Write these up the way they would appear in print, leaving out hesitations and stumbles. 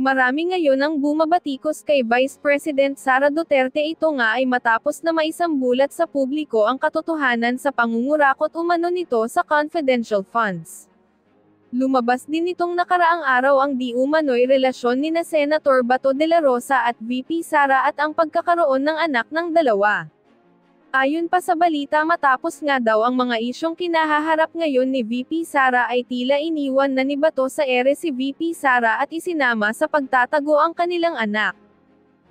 Marami ngayon ang bumabatikos kay Vice President Sara Duterte. Ito nga ay matapos na maisambulat sa publiko ang katotohanan sa pangungurakot umano nito sa confidential funds. Lumabas din itong nakaraang araw ang di umano'y relasyon nina Senator Bato de la Rosa at VP Sara at ang pagkakaroon ng anak ng dalawa. Ayon pa sa balita, matapos nga daw ang mga isyong kinahaharap ngayon ni VP Sara ay tila iniwan na ni Bato sa ere si VP Sara at isinama sa pagtatago ang kanilang anak.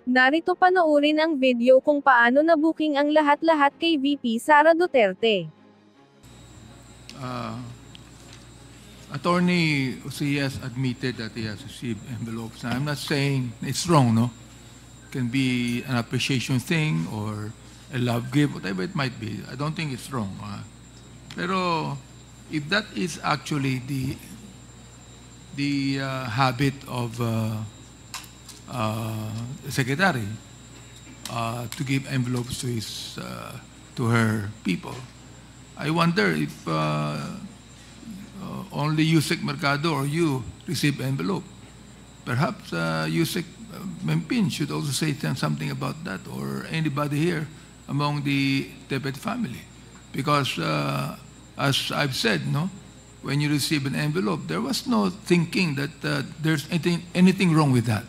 Narito panoorin ang video kung paano nabuking ang lahat-lahat kay VP Sara Duterte. Attorney Ucias admitted that he has received envelopes. Now, I'm not saying it's wrong, no? It can be an appreciation thing or a love gift, whatever it might be. I don't think it's wrong. Pero if that is actually the habit of the secretary to give envelopes to to her people, I wonder if only Yusek Mercado or you receive envelope. Perhaps Yusek Mempin should also say something about that, or anybody here among the Tepet family. Because as I've said, no, when you receive an envelope, there was no thinking that there's anything wrong with that.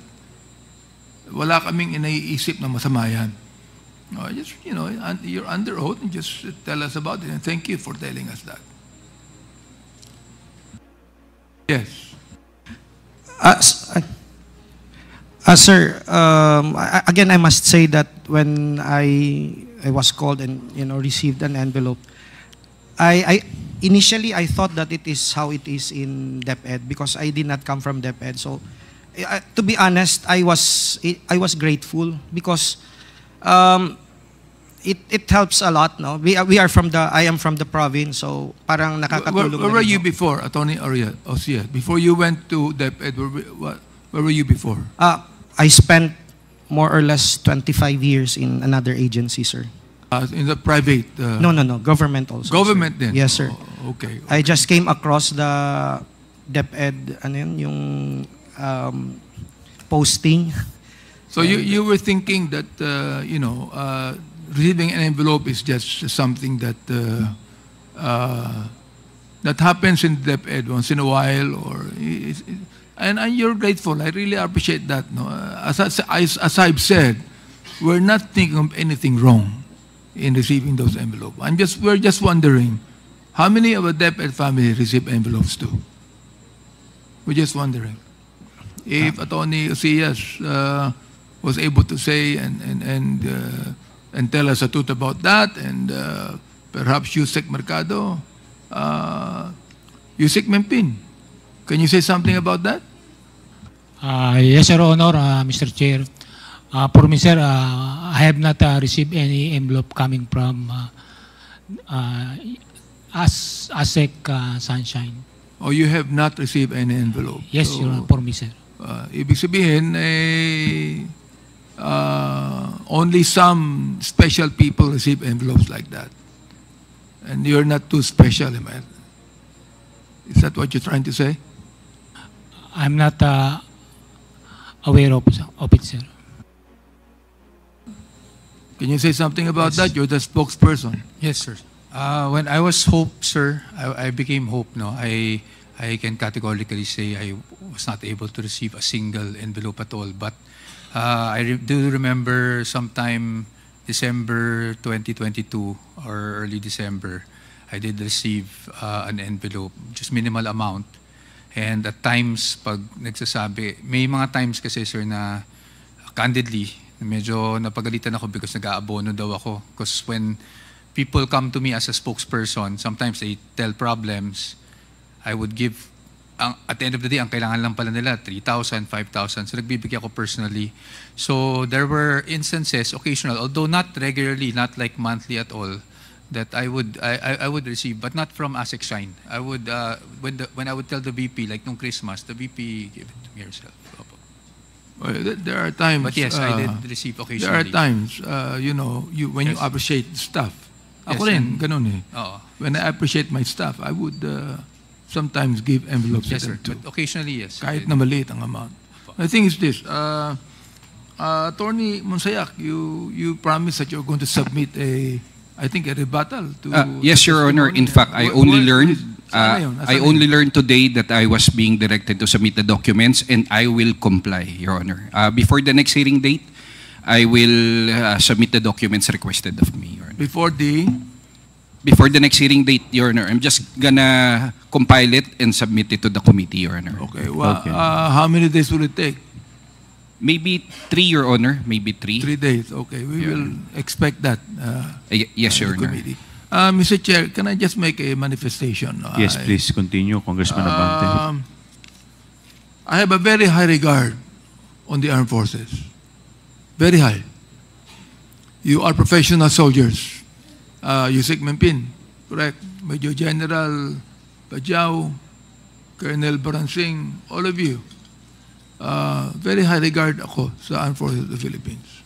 Wala kaming inaiisip na masama yan. Just, you know, you're under oath and just tell us about it. And thank you for telling us that. Yes. Sir, again, I must say that when I was called and received an envelope, initially I thought that it is how it is in DepEd because I did not come from DepEd. So, to be honest, I was grateful because it helps a lot. No, I am from the province, so parang nakakatulong. Where were you before, Attorney Ucias? Before you went to DepEd, where were you before? I spent more or less 25 years in another agency, sir. In the private? No, government also. Government sir. then? Yes, sir. Okay. I just came across the DepEd, yung posting. So you were thinking that, receiving an envelope is just something that that happens in DepEd once in a while, or and you're grateful. I really appreciate that. No, as I've said, we're not thinking of anything wrong in receiving those envelopes. We're just wondering, how many of a DepEd family receive envelopes too? We're just wondering if Attorney Ucias was able to say and tell us the truth about that, and perhaps Yusek Mercado, Yusek Mempin. Can you say something about that? Yes, Your Honor, Mr. Chair. For me, sir, I have not received any envelope coming from ASEC Sunshine. Oh, you have not received any envelope? Yes, so, Your Honor, for me, sir. Ibig sabihin, only some special people receive envelopes like that. And you're not too special, am I? Is that what you're trying to say? I'm not aware of it, sir. Can you say something about that? You're the spokesperson. Yes, sir. When I was Hope, sir, I became Hope. No, I can categorically say I was not able to receive a single envelope at all. But I do remember sometime December 2022 or early December, I did receive an envelope, just minimal amount. And at times, pag nagsasabi, may mga times kasi, sir, na candidly, medyo napagalitan ako because nag-aabono daw ako. Because when people come to me as a spokesperson, sometimes they tell problems, I would give, at the end of the day, ang kailangan lang pala nila, 3,000, 5,000. So nagbibigay ako personally. So there were instances, occasional, although not regularly, not like monthly at all, that I would receive, but not from ASEC Shine. I would when I would tell the VP, like nung Christmas, the VP gave it to me herself. Well, there are times. But yes, I did receive occasionally. There are times, when you Yes. appreciate stuff. Ako Yes, rin, and- ganun eh. Oo. When I appreciate my stuff, I would sometimes give envelopes Yes, to sir. them too. But occasionally, yes. Kahit na maliit ang amount. The thing is this, Attorney Monsayak, you promised that you're going to submit a rebuttal to... Yes, Your Honor. In fact, I only learned today that I was being directed to submit the documents, and I will comply, Your Honor. Before the next hearing date, I will submit the documents requested of me, Your Honor. Before the next hearing date, Your Honor, I'm just gonna compile it and submit it to the committee, Your Honor. Okay, well, how many days will it take? Maybe 3, Your Honor. Maybe 3. 3 days, okay. We will expect that. Yes, Your the Honor. committee. Mr. Chair, can I just make a manifestation? Yes, please continue, Congressman Abante. I have a very high regard on the armed forces. Very high. You are professional soldiers. Yusek Mempin, correct? Major General Pajao, Colonel Baransing, all of you. Very high regard ako sa armed forces of the Philippines.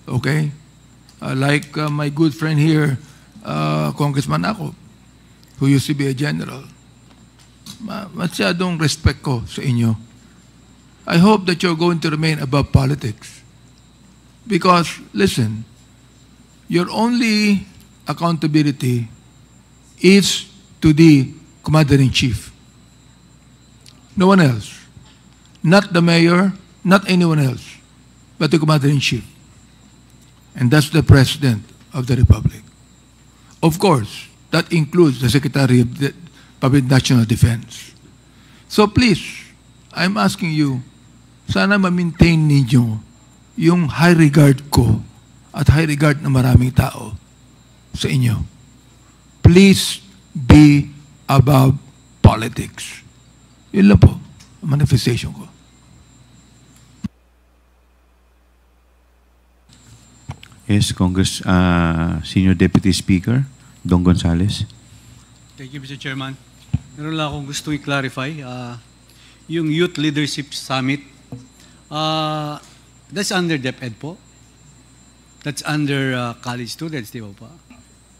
Okay? Like my good friend here, Congressman Akop, who used to be a general. Masyadong respect ko sa inyo. I hope that you're going to remain above politics. Because, listen, your only accountability is to the Commander-in-Chief. No one else. Not the mayor, not anyone else, but the Commander-in-Chief. And that's the President of the Republic. Of course, that includes the Secretary of the Public National Defense. So please, I'm asking you, sana ma-maintain ninyo yung high regard ko at high regard ng maraming tao sa inyo. Please be above politics. Yun lang po, manifestation ko. Yes, Senior Deputy Speaker, Don Gonzales. Thank you, Mr. Chairman. Meron lang akong gusto i-clarify. Yung Youth Leadership Summit, that's under DepEd po? That's under college students, di ba pa?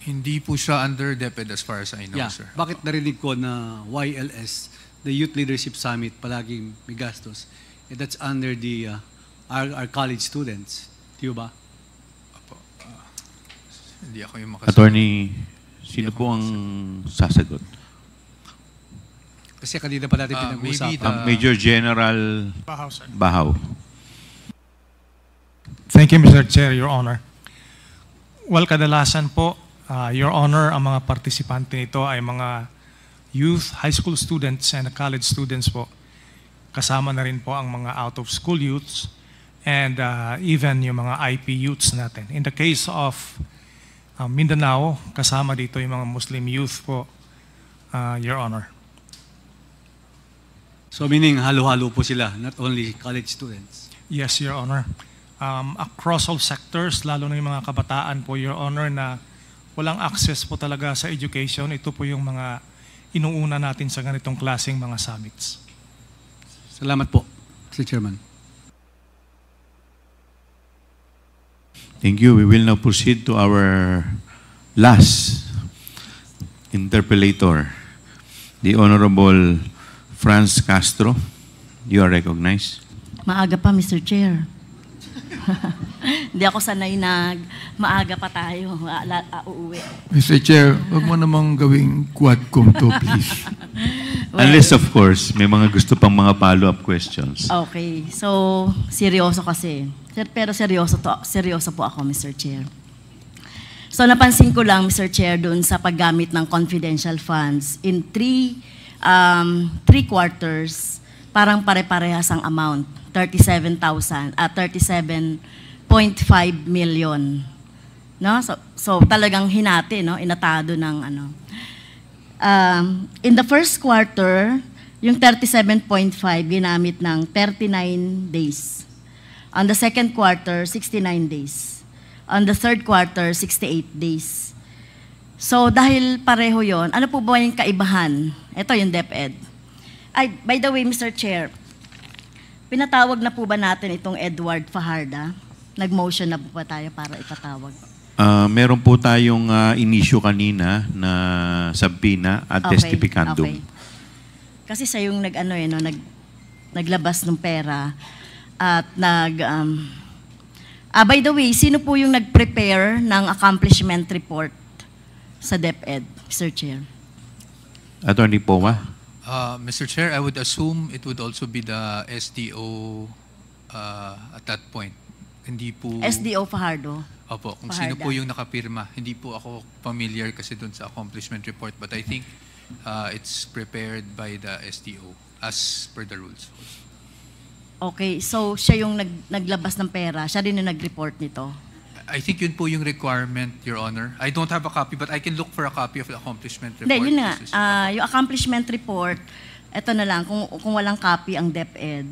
Hindi po siya under DepEd as far as I know, Yeah. sir. Bakit narinig ko na YLS, the Youth Leadership Summit, palaging may gastos? That's under the our college students. Di ba? Hindi ako yung makasagot. Attorney, sino po ang sasagot? Kasi kanina pa natin maybe pinag-uusapan. Major General Bahaw, sir. Bahaw. Thank you, Mr. Chair, Your Honor. Well, kadalasan po, Your Honor, ang mga partisipante nito ay mga youth, high school students, and college students po. Kasama na rin po ang mga out-of-school youths and even yung mga IP youths natin. In the case of Mindanao, kasama dito yung mga Muslim youth po, Your Honor. So meaning halo-halo po sila, not only college students. Yes, Your Honor. Across all sectors, lalo na yung mga kabataan po, Your Honor, na walang access po talaga sa education, ito po yung mga inuuna natin sa ganitong klaseng mga summits. Salamat po, Mr. Chairman. Thank you. We will now proceed to our last interpellator, the Honorable Franz Castro. You are recognized. Maaga pa, Mr. Chair. Hindi ako sanay maaga pa tayo. Uuwi. Mr. Chair, huwag mo namang gawing quadcom to, please. Well, Unless, of course, may mga gusto pang mga follow-up questions. Okay. So, seryoso kasi. Pero seryoso po ako, Mr. Chair. So, napansin ko lang, Mr. Chair, dun sa paggamit ng confidential funds in three quarters, parang pare-parehas ang amount. 37.5 million. No? So talagang hinati, no? Inatado ng ano. In the first quarter, yung 37.5 ginamit ng 39 days. On the second quarter, 69 days. On the third quarter, 68 days. So dahil pareho yon, ano po ba yung kaibahan? Ito yung DepEd. By the way, Mr. Chair, pinatawag na po ba natin itong Edward Fajarda? Nag-motion na po ba tayo para ipatawag? Meron po tayong inisyu kanina na subpoena at testificandum. Okay. Kasi siya yung naglabas ng pera at by the way, sino po yung nag-prepare ng accomplishment report sa DepEd, Mr. Chair? Attorney Powa? Mr. Chair, I would assume it would also be the SDO at that point. Hindi po... SDO Fajardo? Opo, kung Fajarda. sino po yung nakapirma. Hindi po ako familiar kasi dun sa accomplishment report, but I think it's prepared by the SDO as per the rules. Okay, so siya yung naglabas ng pera, siya rin yung nag-report nito? I think yun po yung requirement, Your Honor. I don't have a copy, but I can look for a copy of the accomplishment report. Hindi, yun nga. Yung accomplishment report, eto na lang, kung walang copy ang DepEd.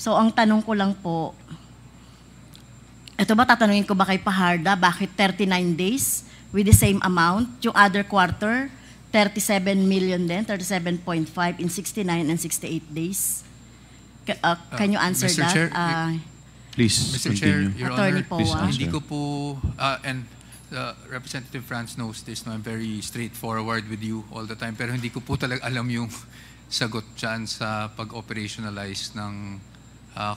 So, ang tanong ko lang po, eto ba, tatanungin ko ba kay Fajarda, bakit 39 days with the same amount? Yung other quarter, 37 million din, 37.5 in 69 and 68 days. Can you answer Mr. that? Chair, Please, Mr. Chair, continue. Your Attorney Honor, Powa. hindi ko po, and Representative Franz knows this, no, I'm very straightforward with you all the time, pero hindi ko po talaga alam yung sagot dyan sa pag-operationalize ng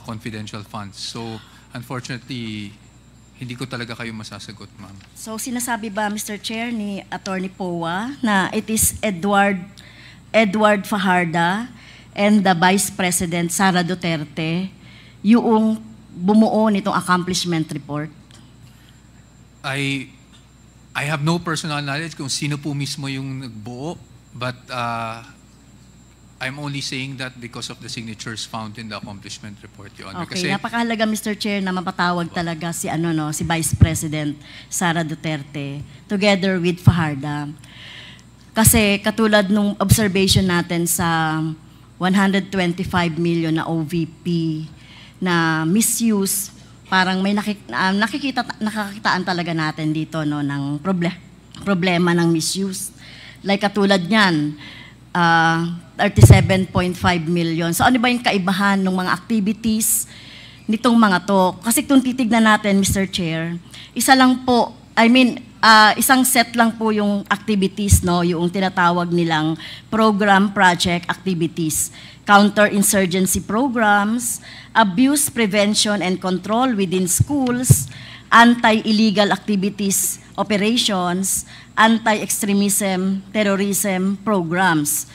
confidential funds. So, unfortunately, hindi ko talaga kayo masasagot, ma'am. So, sinasabi ba, Mr. Chair, ni Attorney Powa na it is Edward Fajarda and the Vice President Sara Duterte yung bumuo nitong accomplishment report? I have no personal knowledge kung sino po mismo yung nagbuo, but I'm only saying that because of the signatures found in the accomplishment report, Your Honor. Okay, napakahalaga, Mr. Chair, na mapatawag talaga si Vice President Sara Duterte together with Fajarda. Kasi katulad nung observation natin sa 125 million na OVP na misuse, parang may nakakitaan talaga natin dito, no, ng problema ng misuse. Like katulad niyan, 37.5 million. So ano ba yung kaibahan ng mga activities nitong mga to? Kasi kung titignan natin, Mr. Chair, isang set lang po yung activities, no, yung tinatawag nilang program project activities, counter-insurgency programs, abuse prevention and control within schools, anti-illegal activities operations, anti-extremism, terrorism programs.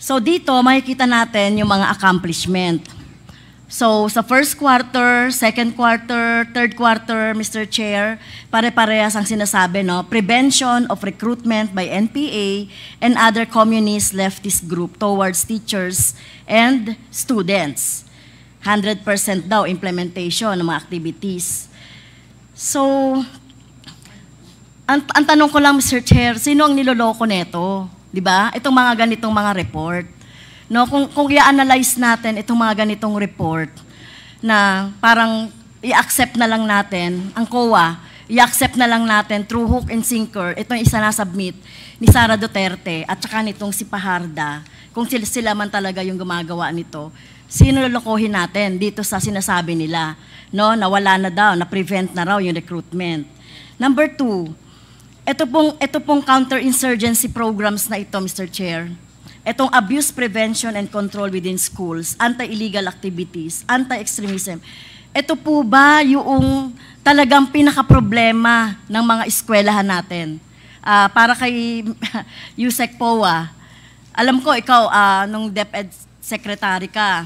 So dito, makikita natin yung mga accomplishment. So sa first quarter, second quarter, third quarter, Mr. Chair, pare-parehas ang sinasabi, no? Prevention of recruitment by NPA and other communist leftist group towards teachers and students. 100% daw implementation ng mga activities. So, ang tanong ko lang, Mr. Chair, sino ang niloloko nito? Di ba? Itong mga ganitong mga report. No, kung i-analyze natin itong mga ganitong report na parang i-accept na lang natin, ang COA, i-accept na lang natin through hook and sinker, itong isa na submit ni Sara Duterte at saka nitong si Fajarda, kung sila man talaga yung gumagawa nito, sino lolokohin natin dito sa sinasabi nila? No, nawala na daw, na-prevent na raw yung recruitment. Number 2, ito pong counter-insurgency programs na ito, Mr. Chair. Itong abuse prevention and control within schools, anti-illegal activities, anti-extremism. Ito po ba yung talagang pinaka-problema ng mga eskwelahan natin? Para kay Yusek Powa, alam ko ikaw, nung DepEd Secretary ka,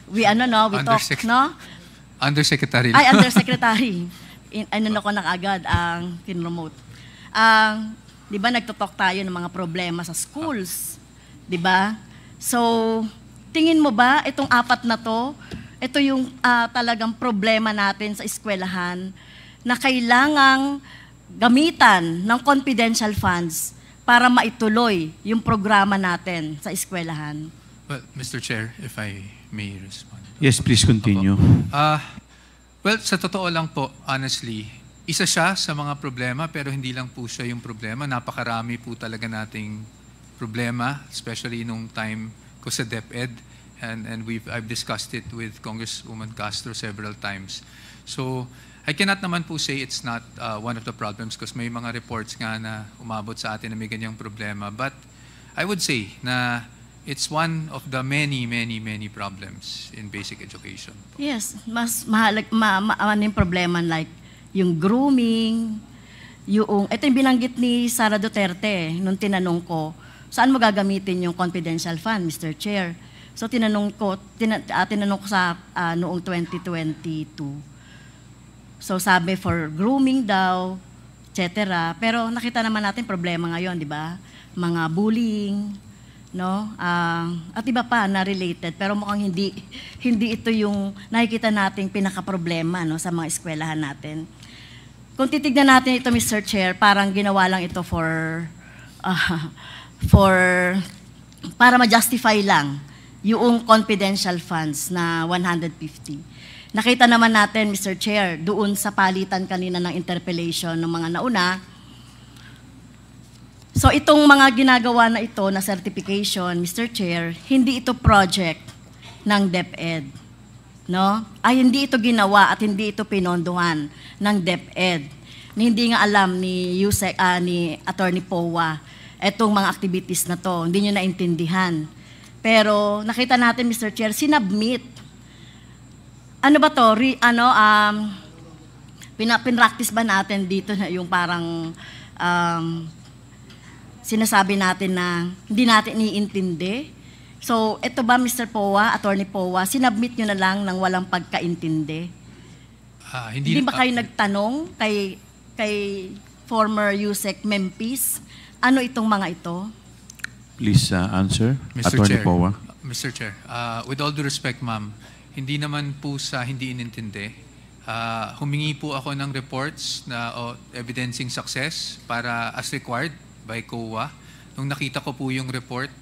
we talk, no? Undersecretary. Ay, Undersecretary. Ko na agad ang pinromote. Di ba nagtutok tayo ng mga problema sa schools? Di ba? So, tingin mo ba itong apat na to, ito yung talagang problema natin sa eskwelahan na kailangang gamitan ng confidential funds para maituloy yung programa natin sa eskwelahan? Well, Mr. Chair, if I may respond. Yes, please continue. Well, sa totoo lang po, honestly, isa siya sa mga problema, pero hindi lang po siya yung problema. Napakarami po talaga nating problema, especially nung time ko sa DepEd. and I've discussed it with Congresswoman Castro several times. So I cannot naman po say it's not one of the problems because may mga reports nga na umabot sa atin na may ganyang problema. But I would say na it's one of the many problems in basic education. Yes, mas ano yung problema like yung grooming, ito yung binanggit ni Sara Duterte nung tinanong ko, saan mo gagamitin yung confidential fund, Mr. Chair? So tinanong ko sa noong 2022. So sabi for grooming daw, etc. Pero nakita naman natin problema ngayon, di ba? Mga bullying, no? At iba pa na related, pero mukhang hindi ito yung nakikita nating pinaka-problema, no, sa mga eskwelahan natin. Kung titignan natin ito, Mr. Chair, parang ginawa lang ito para ma-justify lang yung confidential funds na 150. Nakita naman natin, Mr. Chair, doon sa palitan kanina ng interpellation ng mga nauna. So itong mga ginagawa na ito na certification, Mr. Chair, hindi ito project ng DepEd. No? Ay hindi ito ginawa at hindi ito pinondohan ng DepEd. Hindi nga alam ni Attorney Powa etong mga activities na to. Hindi nyo naintindihan. Pero nakita natin, Mr. Chair, sinubmit. Ano ba to? Pinractice ba natin dito na yung parang sinasabi natin na hindi natin iniintindi? So, ito ba, Mr. Powa, Attorney Powa, sinubmit nyo na lang ng walang pagkaintindi? Hindi ba kayo nagtanong kay former Yusek Mempis, ano itong mga ito? Please answer, Attorney Powa. Mr. Chair, with all due respect, ma'am, hindi naman po sa hindi inintindi. Humingi po ako ng reports na evidencing success para as required by COA. Nung nakita ko po yung report,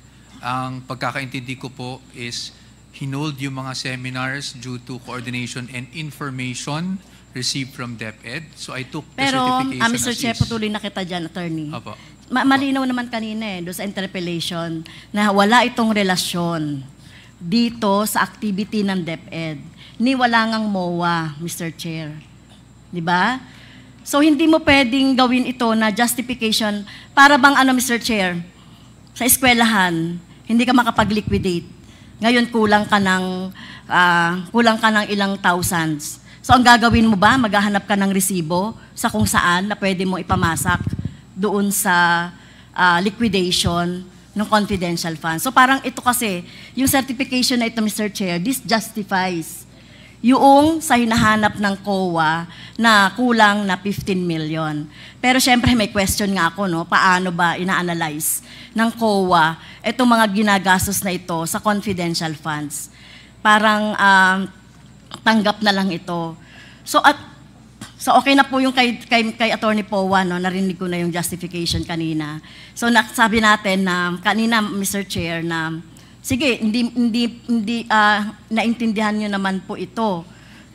ang pagkakaintindi ko po is hinold yung mga seminars due to coordination and information received from DepEd. So I took the certification Mr. Chair, patuloy na kita dyan, Attorney. Opo. Malinaw naman kanina doon sa interpellation na wala itong relasyon dito sa activity ng DepEd. Ni wala ngang MOA, Mr. Chair. Di ba? So hindi mo pwedeng gawin ito na justification para bang Mr. Chair, sa eskwelahan, hindi ka makapag-liquidate. Ngayon kulang ka ng ilang thousands. So ang gagawin mo ba? Maghahanap ka ng resibo sa kung saan na pwede mo ipamasak doon sa liquidation ng confidential funds. So parang ito kasi, yung certification na ito, Mr. Chair, this justifies yung sa hinahanap ng COA na kulang na 15 million. Pero syempre may question nga ako, no? Paano ba ina-analyze ng COA itong mga ginagastos na ito sa confidential funds? Parang tanggap na lang ito. So okay na po yung kay Attorney Powa, no? Narinig ko na yung justification kanina. So sabi natin na kanina, Mr. Chair, na sige, hindi naintindihan nyo naman po ito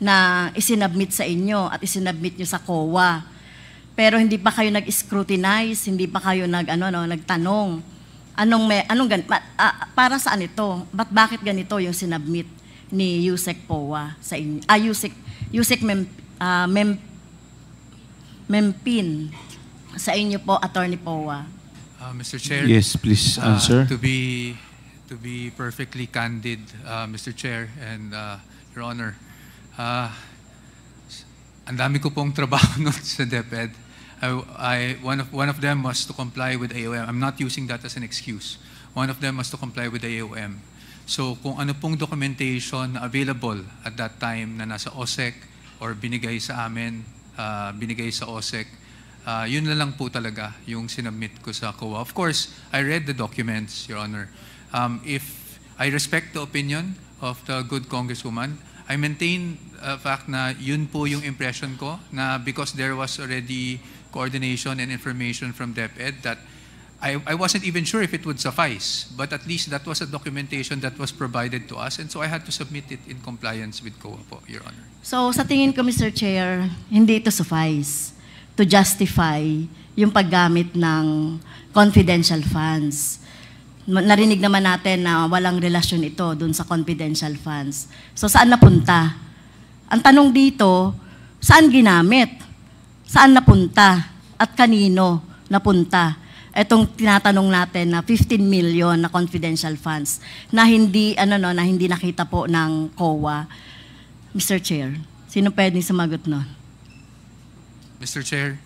na isinabmit sa inyo at isinabmit nyo sa COA. Pero hindi pa kayo nag-scrutinize, hindi pa kayo nagtanong. Para saan ito? Bakit ganito yung sinabmit ni Yusek Powa sa inyo? Yusek Mempin sa inyo po, Attorney Powa. Mr. Chair. Yes, please answer. To be perfectly candid, Mr. Chair and Your Honor, ang dami ko pong trabaho nun sa DepEd. One of them was to comply with AOM. I'm not using that as an excuse. One of them was to comply with AOM. So kung ano pong documentation available at that time na nasa OSEC or binigay sa amin, binigay sa OSEC, yun na lang po talaga yung sinubmit ko sa COA. Of course, I read the documents, Your Honor. If I respect the opinion of the good Congresswoman, I maintain the fact na yun po yung impression ko na because there was already coordination and information from DepEd that I wasn't even sure if it would suffice, but at least that was a documentation that was provided to us, and so I had to submit it in compliance with COA po, Your Honor. So sa tingin ko, Mr. Chair, hindi ito suffice to justify yung paggamit ng confidential funds. narinig naman natin na walang relasyon ito dun sa confidential funds. So saan napunta? Ang tanong dito, saan ginamit? Saan napunta? At kanino napunta? Etong tinatanong natin na 15 million na confidential funds na hindi na hindi nakita po ng COA. Mr. Chair, sino pwedeng sumagot nun? Mr. Chair,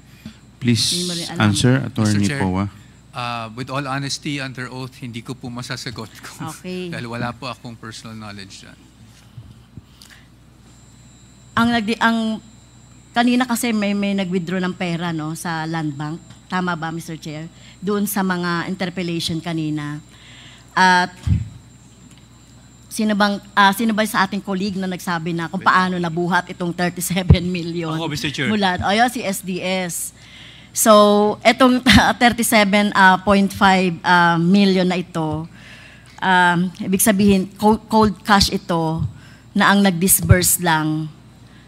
Please Hindi mo rin alam. answer, Attorney Mr. Chair. Powa. with all honesty, under oath, hindi ko po masasagot kung Okay. dahil wala po akong personal knowledge dyan. Ang kanina kasi may nag-withdraw ng pera no sa Land Bank. Tama ba, Mr. Chair? Doon sa mga interpellation kanina. At sino ba sa ating colleague na nagsabi na kung paano nabuhat itong 37 million? Ako, Mr. Chair. Mula, si SDS. So, itong 37.5 million na ito, ibig sabihin, cold cash ito na ang nag-disburse lang.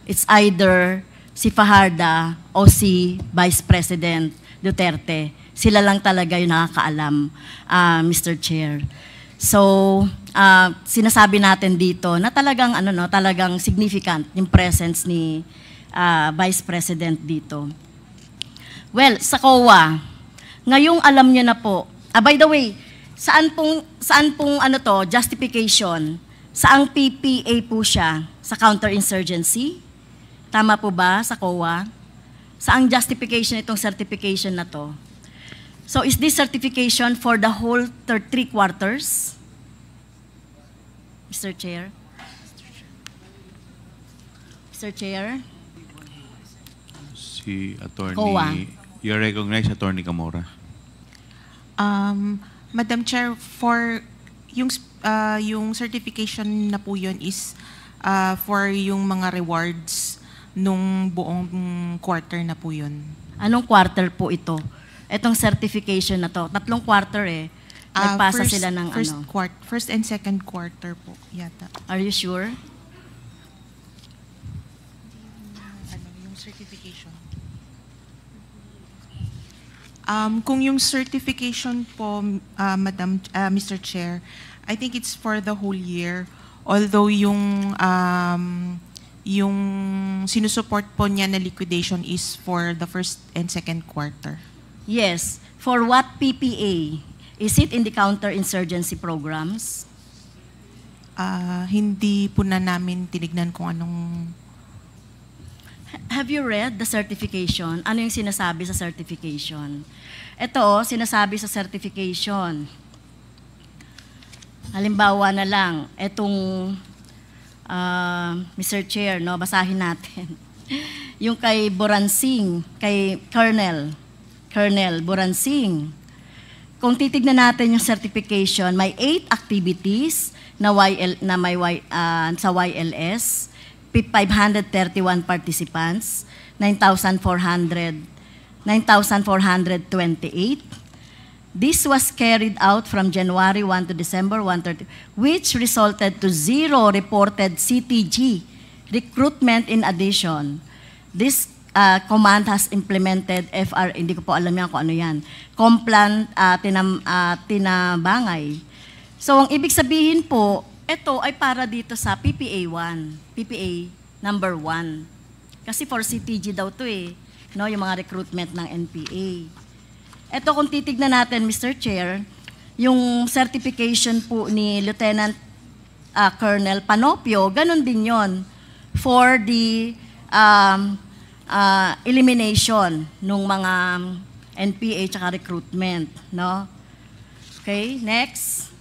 It's either si Fajarda o si Vice President Duterte. Sila lang talaga yung nakakaalam, Mr. Chair. So, sinasabi natin dito na talagang talagang significant yung presence ni Vice President dito. Well, sa COA, ngayong alam niyo na po. By the way, saan pong justification? Saang PPA po siya? Sa counterinsurgency? Tama po ba sa COA? Saang justification itong certification na to? So is this certification for the whole 3 quarters? Mr. Chair? Mr. Chair? Si Attorney, COA. you recognize Attorney Camora. Madam Chair, for yung certification na po yun is for yung mga rewards nung buong quarter na po yun. Anong quarter po ito? Itong certification na to. 3 quarter eh. Nagpasa sila ng First and second quarter po yata. Are you sure? Yung certification. Kung yung certification po, Mr. Chair, I think it's for the whole year. Although yung sinusupport po niya na liquidation is for the first and second quarter. Yes. For what PPA? Is it in the counterinsurgency programs? Hindi po na namin tinignan kung anong... Have you read the certification? Ano yung sinasabi sa certification? Ito, sinasabi sa certification. Halimbawa na lang, itong Mr. Chair, no, basahin natin. Yung kay Boransing, kay Colonel Boransing. Kung titignan natin yung certification, may 8 activities sa YLS, 531 participants, 9,428. This was carried out from January 1 to December 1, which resulted to 0 reported CTG recruitment in addition. This command has implemented hindi ko po alam yan kung ano yan, Complan Tinabangay. So, ang ibig sabihin po, ito ay para dito sa PPA number 1. Kasi for CTG daw to no, yung mga recruitment ng NPA. Ito kung titignan natin, Mr. Chair, yung certification po ni Lieutenant Colonel Panopio, ganun din yon for the elimination ng mga NPA tsaka recruitment, no? Okay, next.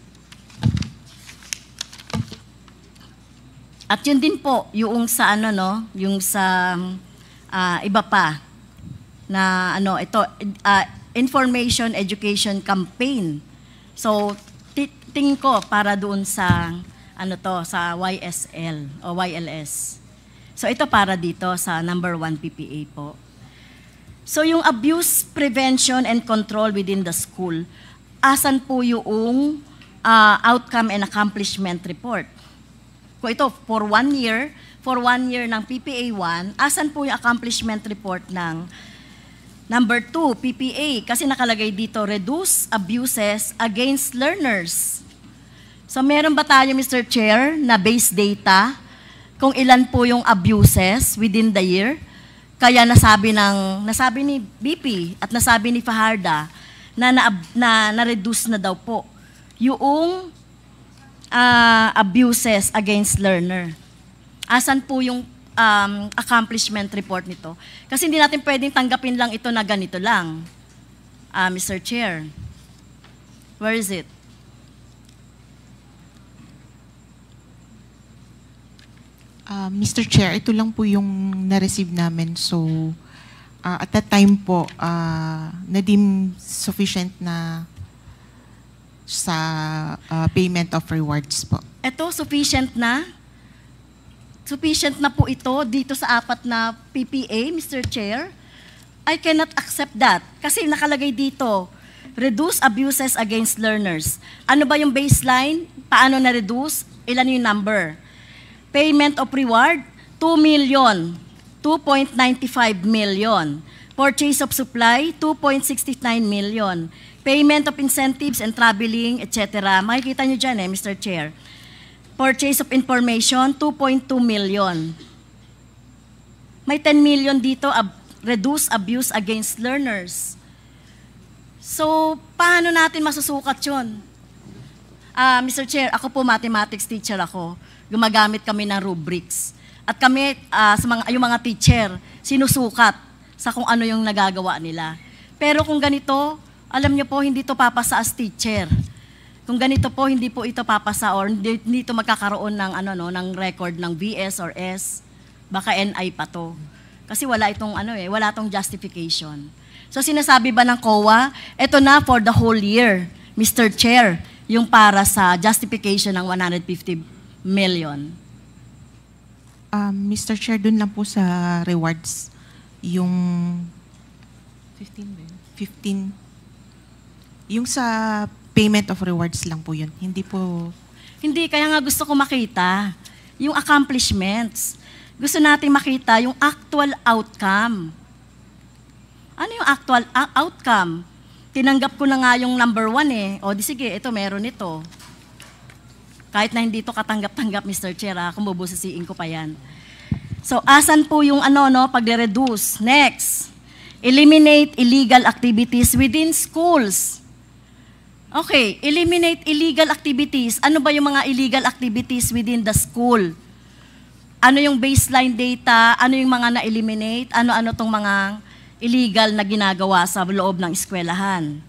At yun din po, yung sa yung sa iba pa na ito information education campaign. So tingin ko para doon sa sa YSL o YLS. So ito para dito sa number 1 PPA po. So yung abuse prevention and control within the school, asan po yung outcome and accomplishment report? Kung ito for 1 year ng PPA 1, asan po yung accomplishment report ng Number 2, PPA, kasi nakalagay dito, reduce abuses against learners. So meron ba tayo, Mr. Chair, na base data kung ilan po yung abuses within the year? Kaya nasabi ni BP at nasabi ni Fajarda na reduce na daw po yung abuses against learner. Asan po yung accomplishment report nito? Kasi hindi natin pwedeng tanggapin lang ito na ganito lang. Mr. Chair, where is it? Mr. Chair, ito lang po yung na-receive namin. So, at that time po, na-deem sufficient na sa payment of rewards po. Ito, sufficient na? Sufficient na po ito dito sa 4 na PPA, Mr. Chair? I cannot accept that. Kasi nakalagay dito, reduce abuses against learners. Ano ba yung baseline? Paano na-reduce? Ilan yung number? Payment of reward, 2 million, 2.95 million. Purchase of supply, 2.69 million. Payment of incentives and traveling, etc. Makikita nyo dyan Mr. Chair. Purchase of information, 2.2 million. May 10 million dito, reduce abuse against learners. So, paano natin masusukat yun? Mr. Chair, ako po mathematics teacher ako. Gumagamit kami ng rubrics. At kami, yung mga teacher, sinusukat sa kung ano yung nagagawa nila. Pero kung ganito, alam niyo po, hindi to papasa as teacher. Kung ganito po, hindi po ito papasa or hindi ito magkakaroon ng, ng record ng VS or S. Baka NI pa to. Kasi wala itong, wala itong justification. So sinasabi ba ng COA, ito na for the whole year, Mr. Chair, yung para sa justification ng 150 million. Mr. Chair, dun lang po sa rewards, yung 15, yung sa payment of rewards lang po yun. Hindi po... Hindi, kaya nga gusto ko makita yung accomplishments. Gusto natin makita yung actual outcome. Ano yung actual outcome? Tinanggap ko na nga yung number 1 O di sige, ito meron ito. Kahit na hindi ito katanggap-tanggap, Mr. Chair, kung bubusisiin ko pa yan. So, asan po yung pag-reduce? Next, eliminate illegal activities within schools. Okay, eliminate illegal activities. Ano ba yung mga illegal activities within the school? Ano yung baseline data? Ano yung mga na-eliminate? Ano-ano tong mga illegal na ginagawa sa loob ng eskwelahan?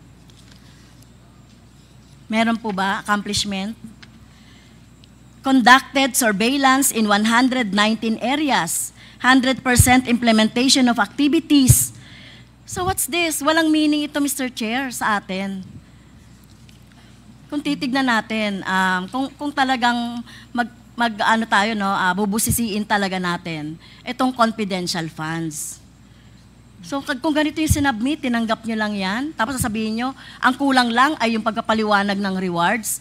Meron po ba accomplishment? Conducted surveillance in 119 areas. 100% implementation of activities. So what's this? Walang meaning ito, Mr. Chair, sa atin. Kung titignan natin, kung talagang bubusisiin talaga natin itong confidential funds. So kung ganito yung sinubmit, tinanggap nyo lang yan, tapos sasabihin nyo, ang kulang lang ay yung pagkapaliwanag ng rewards.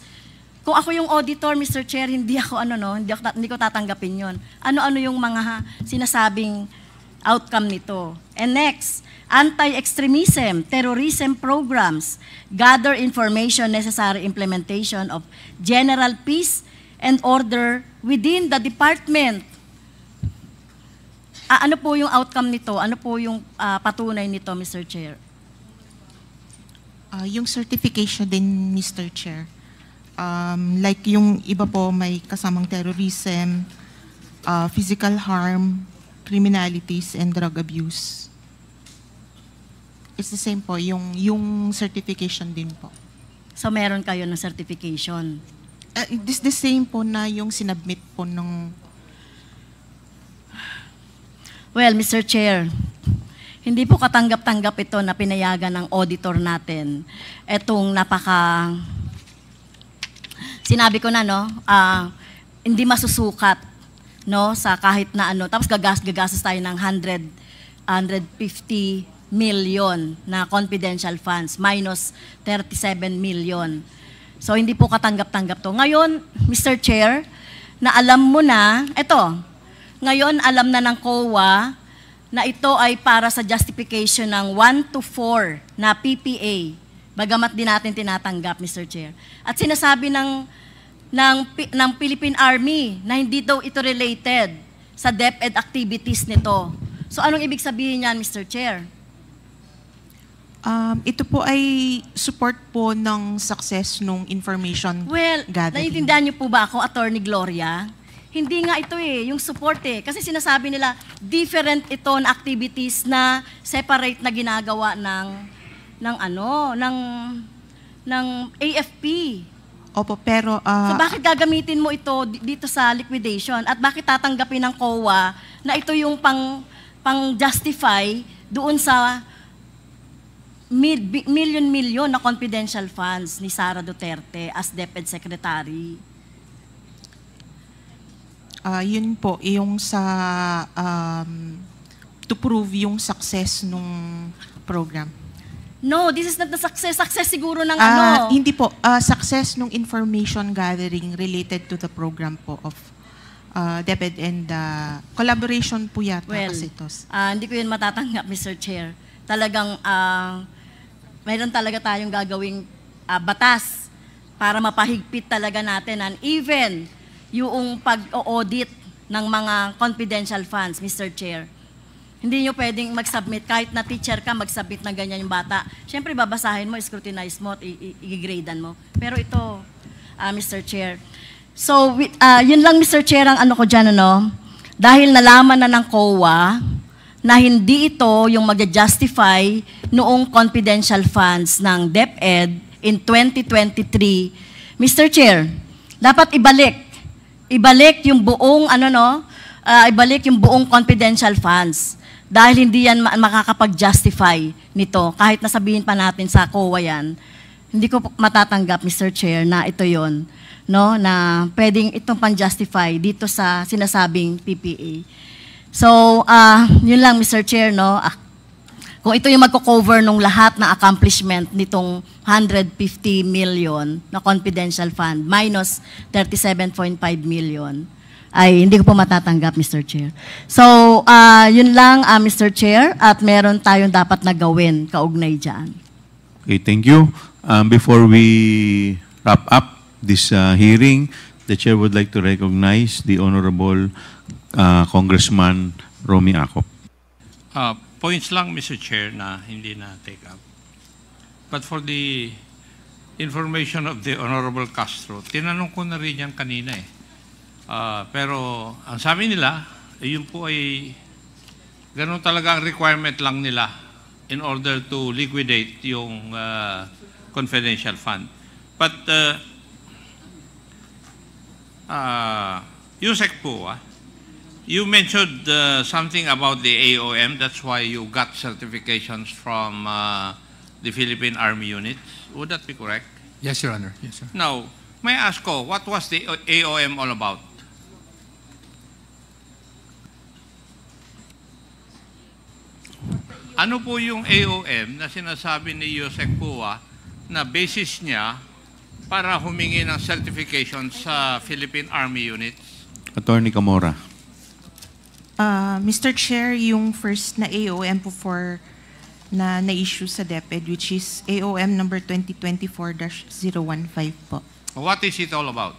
Kung ako yung auditor, Mr. Chair, hindi ko tatanggapin yon. Ano-ano yung mga sinasabing outcome nito. And next, anti-extremism, terrorism programs, gather information necessary implementation of general peace and order within the department. Ano po yung outcome nito? Ano po yung patunay nito, Mr. Chair? Yung certification din, Mr. Chair. Like yung iba po may kasamang terrorism, physical harm, criminalities, and drug abuse. It's the same po, yung certification din po. So meron kayo ng certification? This the same po na yung sinubmit po ng... Well, Mr. Chair, hindi po katanggap-tanggap ito na pinayagan ng auditor natin. Itong sinabi ko na, hindi masusukat, sa kahit na tapos gagastos tayo ng 150 million na confidential funds, minus 37 million. So, hindi po katanggap-tanggap to. Ngayon, Mr. Chair, na alam mo na, ngayon alam na ng COA na ito ay para sa justification ng 1 to 4 na PPA, bagamat din natin tinatanggap, Mr. Chair. At sinasabi ng Philippine Army na hindi daw ito related sa DepEd activities nito. So anong ibig sabihin niyan, Mr. Chair? Ito po ay support po ng success ng information gathering. Naiintindihan niyo po ba ako, Attorney Gloria? Hindi nga ito yung support Kasi sinasabi nila, different ito na activities na separate na ginagawa ng AFP. Opo, pero... so bakit gagamitin mo ito dito sa liquidation? At bakit tatanggapin ng COA na ito yung pang-justify doon sa million na confidential funds ni Sara Duterte as DepEd Secretary? Yun po, yung sa to prove yung success nung program. No, this is not the success. Success siguro ng Hindi po. Success nung information gathering related to the program po of DepEd and collaboration po yata kasi ito. Hindi ko yun matatanggap, Mr. Chair. Talagang mayroon talaga tayong gagawing batas para mapahigpit talaga natin and even yung pag-audit ng mga confidential funds, Mr. Chair. Hindi nyo pwedeng mag-submit, kahit na teacher ka, mag-submit na ganyan yung bata. Siyempre, babasahin mo, scrutinize mo, at i-gradean mo. Pero ito, Mr. Chair. So, yun lang, Mr. Chair, ang ano ko dyan, dahil nalaman na ng COA na hindi ito yung mag-justify noong confidential funds ng DepEd in 2023, Mr. Chair, dapat ibalik yung buong ibalik yung buong confidential funds dahil hindi yan makakapag-justify nito. Kahit nasabihin pa natin sa COA yan, hindi ko matatanggap, Mr. Chair, na ito yon, na pwedeng itong pang-justify dito sa sinasabing PPA. So, yun lang, Mr. Chair, kung ito yung magko-cover nung lahat ng accomplishment nitong 150 million na confidential fund minus 37.5 million, ay hindi ko po matatanggap, Mr. Chair. So, yun lang, Mr. Chair, at meron tayong dapat na gawin kaugnay dyan. Okay, thank you. Before we wrap up this hearing, the Chair would like to recognize the Honorable Congressman Romy Akop. Points lang, Mr. Chair, na hindi na take up. But for the information of the Honorable Castro, tinanong ko na rin yan kanina pero ang sabi nila, yun po ay ganun talaga ang requirement lang nila in order to liquidate yung confidential fund. But Yusek po, you mentioned something about the AOM. That's why you got certifications from the Philippine Army units. Would that be correct? Yes, Your Honor. Yes, sir. Now, may I ask ko, what was the AOM all about? Ano po yung AOM na sinasabi ni Yusek Pua na basis niya para humingi ng certification sa Philippine Army units? Attorney Camora. Mr. Chair, yung first na AOM po na issue sa DepEd, which is AOM number 2024-015 po. What is it all about?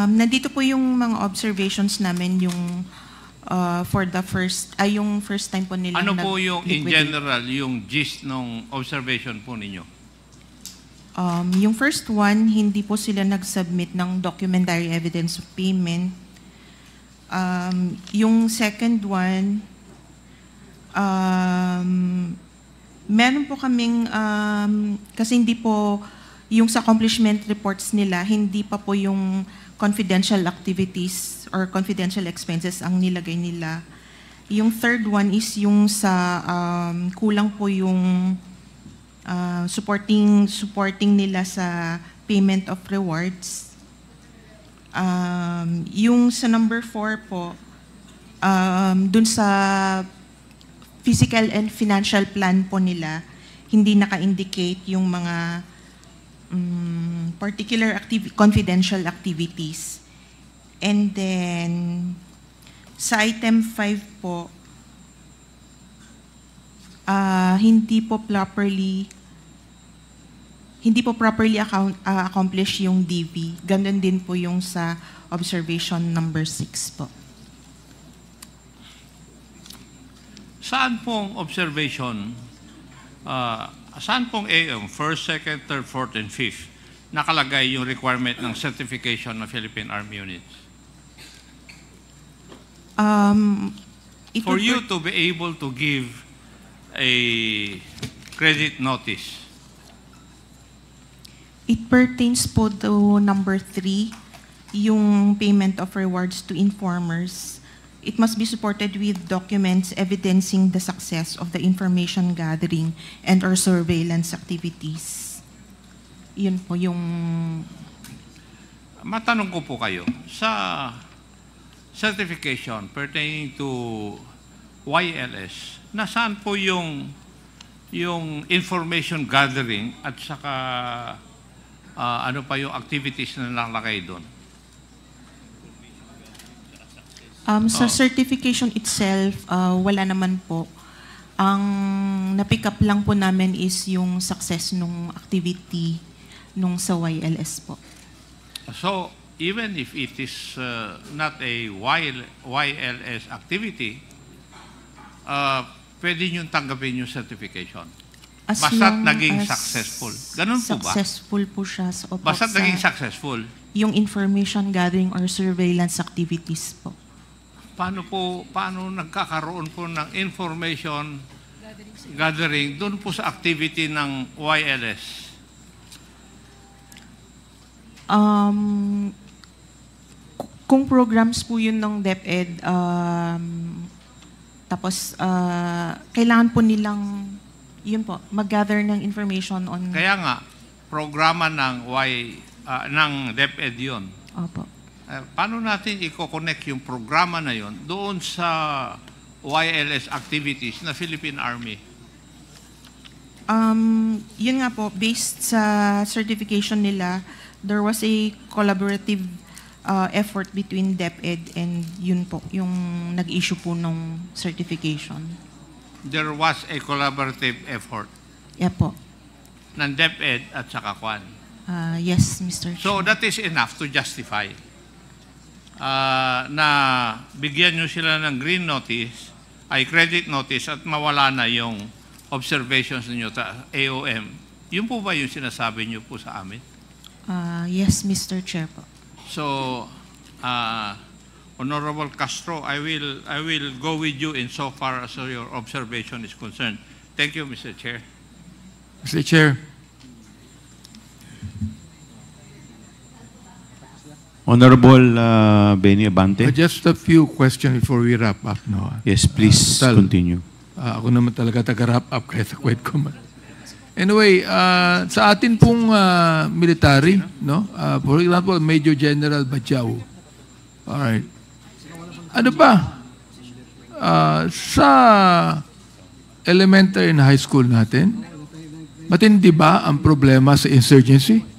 Nandito po yung mga observations namin yung for the yung first time po nila. Ano po yung in general yung gist ng observation po ninyo? Yung first one, hindi po sila nag-submit ng documentary evidence of payment. Yung second one, meron po kaming, kasi hindi po, yung sa accomplishment reports nila, hindi pa po yung confidential activities or confidential expenses ang nilagay nila. Yung third one is yung sa kulang po yung supporting nila sa payment of rewards. Yung sa number 4 po, dun sa physical and financial plan po nila, hindi naka-indicate yung mga particular confidential activities. And then, sa item 5 po, hindi po properly accomplish yung DV. Ganun din po yung sa observation number 6 po. Saan pong observation, saan pong AM, first, second, third, fourth, and fifth, nakalagay yung requirement ng certification ng Philippine Army units? For you to be able to give a credit notice, it pertains po to number 3, yung payment of rewards to informers. It must be supported with documents evidencing the success of the information gathering and or surveillance activities. Yun po yung... Matanong ko po kayo, sa certification pertaining to YLS, nasaan po yung information gathering at saka ano pa yung activities na nakalagay doon? Sa certification itself, wala naman po. Ang na-pick up lang po namin is yung success nung activity nung sa YLS po. So, even if it is not a YLS activity, pwede nyo tanggapin yung certification. Basta't naging successful. Ganun po ba? Successful po siya. Basta't naging successful. Yung information gathering or surveillance activities po. Paano nagkakaroon po ng information gathering doon po sa activity ng YLS? Kung programs po yun ng DepEd, tapos kailangan po nilang yun po, mag-gather ng information on... Kaya nga, programa ng DepEd yun. Opo. Paano natin i-connect yung programa na yun doon sa YLS activities na Philippine Army? Yun nga po, based sa certification nila, there was a collaborative effort between DepEd and yun po, yung nag-issue po ng certification. There was a collaborative effort? Yeah po. Ng DepEd at saka Kwan? Yes, Mr. Chair. So that is enough to justify na bigyan nyo sila ng green notice, ay credit notice at mawala na yung observations ninyo sa AOM. Yun po ba yung sinasabi nyo po sa amin? Yes, Mr. Chair po. So, Honorable Castro, I will go with you in so far as your observation is concerned. Thank you, Mr. Chair. Mr. Chair. Honorable Benny Abante. Just a few questions before we wrap up. No? Yes, please continue. Ako naman talaga taga-wrap up kaya sa kwet ko man. Anyway, sa atin pong military, no? For example, Major General Bajau. Alright. Ano ba? Sa elementary and high school natin, matindi ba ang problema sa insurgency?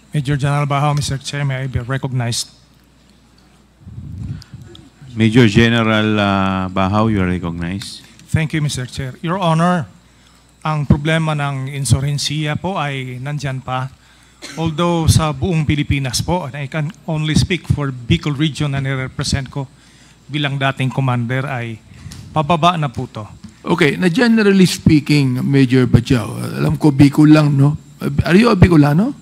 Major General Bahao, Mr. Chair, may I be recognized? Major General Bahao, you are recognized. Thank you, Mr. Chair. Your Honor, ang problema ng insurhensiya po ay nandyan pa. Although sa buong Pilipinas po, and I can only speak for Bicol region na nire-represent ko bilang dating commander, ay pababa na po to. Okay, na generally speaking, Major Bajau, alam ko Bicol lang, no? Are you a Bicolano?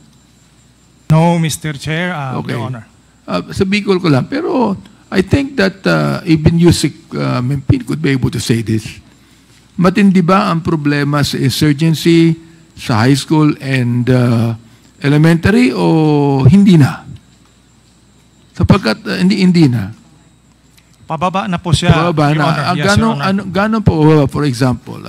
No, Mr. Chair, okay. Your Honor. Sa Bicol ko lang. Pero I think that even Yusik Mempin could be able to say this. Matindi ba ang problema sa insurgency, sa high school and elementary o hindi na? Sapagkat hindi na. Pababa na po siya. Pababa na. Gano'n po baba, for example?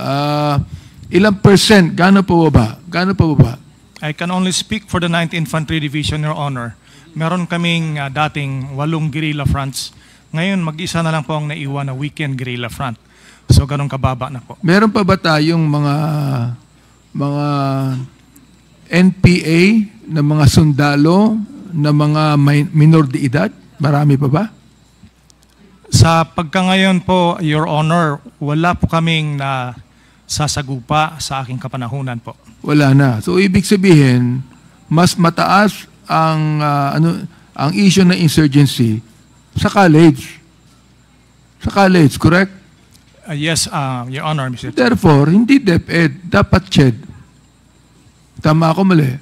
Ilang percent? Gano'n po baba? Gano'n po baba? I can only speak for the 9th Infantry Division, Your Honor. Meron kaming dating 8 guerrilla fronts. Ngayon, mag-isa na lang po ang naiwan na weekend guerrilla front. So, ganun kababa na po. Meron pa ba tayong mga NPA na mga sundalo na mga minor de edad? Marami pa ba? Sa pagkangayon po, Your Honor, wala po kaming na sasagupa sa aking kapanahunan po. Wala na. So ibig sabihin, mas mataas ang ang issue ng insurgency sa college. Sa college, correct? Yes, Your Honor, Mr. Chair. Therefore, hindi DepEd, dapat CHED. Tama ako, mali?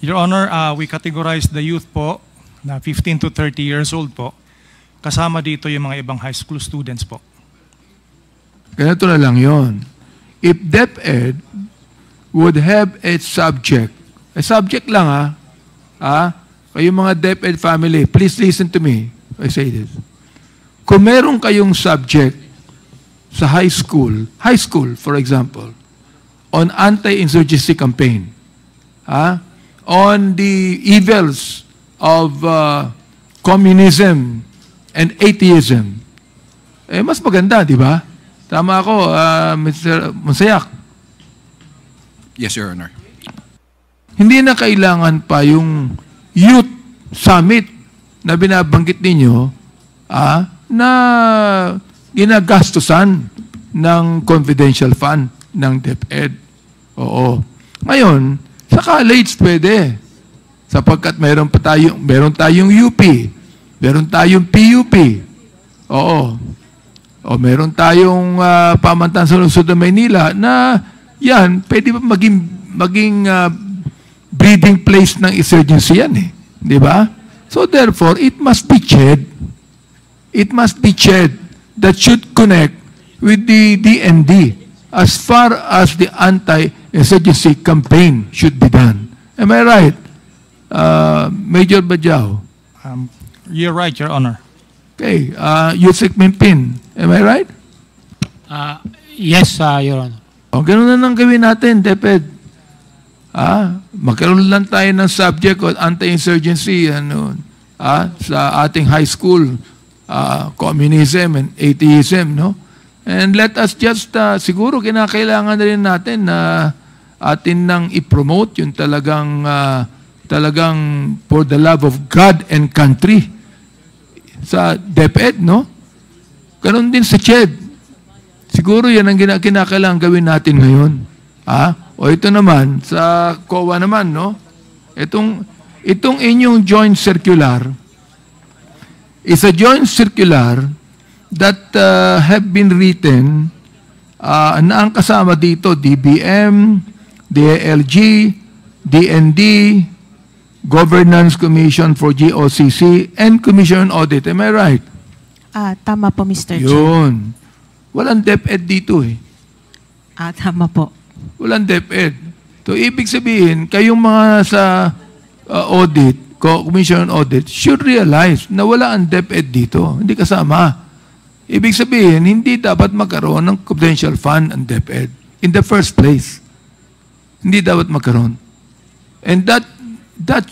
Your Honor, we categorize the youth po na 15 to 30 years old po. Kasama dito yung mga ibang high school students po. Ganito na lang yon. If DepEd would have a subject lang kayo mga DepEd family, please listen to me. I say this. Kung meron kayong subject sa high school for example, on anti-insurgency campaign, on the evils of communism and atheism, mas maganda, di ba? Tama ako, Mr. Monsayak. Yes, Your Honor. Hindi na kailangan pa yung youth summit na binabanggit ninyo na ginagastusan ng confidential fund ng DepEd. Oo. Ngayon, sa college pwede. Sapagkat meron tayong UP, meron tayong PUP. Oo. O meron tayong pamantasan sa lungsod ng Maynila na yan, pwede ba maging breeding place ng insurgency yan eh. Di ba? So therefore, it must be CHED. It must be CHED that should connect with the DND as far as the anti-insurgency campaign should be done. Am I right? Major Bajao. You're right, Your Honor. Okay. Yusek Mimpin. Am I right? Yes, Your Honor. O, ganun na nang gawin natin, DepEd. Magkaroon lang tayo ng subject on anti-insurgency sa ating high school, communism and atheism, no? And let us just, siguro kinakailangan na rin natin na atin nang i-promote yung talagang for the love of God and country sa DepEd, no? Ganun din sa CHED. Siguro yan ang kinakailangan gawin natin ngayon. O ito naman, sa COA naman, no? Itong inyong joint circular is a joint circular that have been written na ang kasama dito, DBM, DALG, DND, Governance Commission for GOCC, and Commission on Audit. Am I right? Tama po, Mr. Chair. Yun. Walang DepEd dito eh. Tama po. Walang DepEd. So, ibig sabihin, kayong mga sa audit, Commission on Audit, should realize na wala ang DepEd dito. Hindi kasama. Ibig sabihin, hindi dapat magkaroon ng confidential fund ang DepEd in the first place. Hindi dapat magkaroon. And that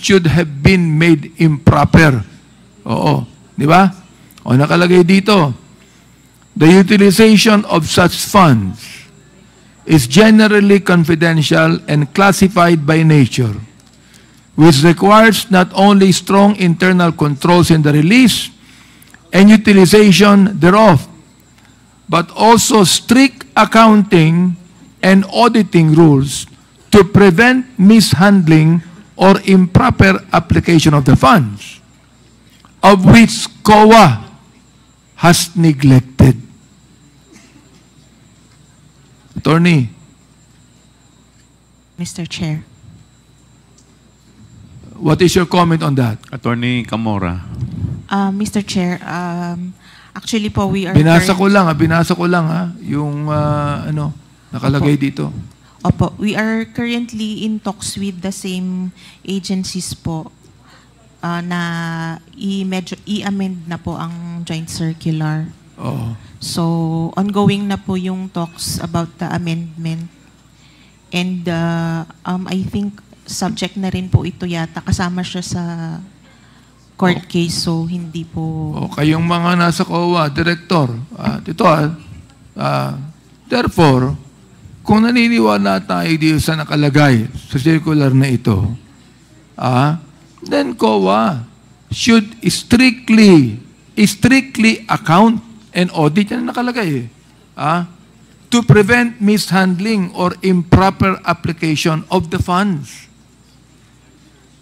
should have been made improper. Oo. Di ba? O nakalagay dito, the utilization of such funds is generally confidential and classified by nature, which requires not only strong internal controls in the release and utilization thereof, but also strict accounting and auditing rules to prevent mishandling or improper application of the funds, of which COA has neglected. Attorney. Mr. Chair. What is your comment on that? Attorney Camora. Mr. Chair, actually po we are... Binasa ko lang yung nakalagay dito. Opo, we are currently in talks with the same agencies po na i-amend na po ang joint circular. Oo. So, ongoing na po yung talks about the amendment. And I think subject na rin po ito yata. Kasama siya sa court case, so hindi po... Kayong mga nasa COA, Director, therefore, kung naniniwala tayo dito sa nakalagay sa circular na ito, then COA should strictly strictly account and audit, yan nakalagay to prevent mishandling or improper application of the funds.